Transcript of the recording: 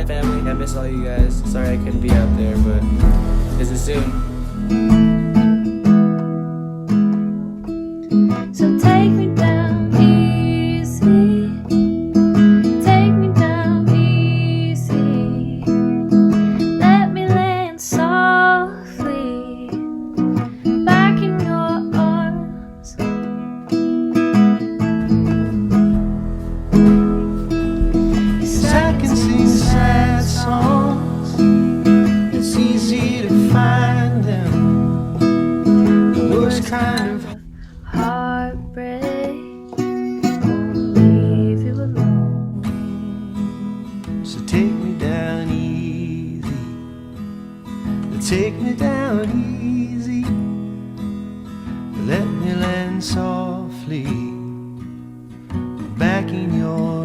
family. I miss all you guys. Sorry I couldn't be out there, but visit soon. So take me down easy, take me down easy, let me land softly back in your arms. Yes, I can sing sad songs, it's easy to find them, the worst kind of heartbreak won't leave you alone. So take me down easy, take me down easy, let me land softly back in your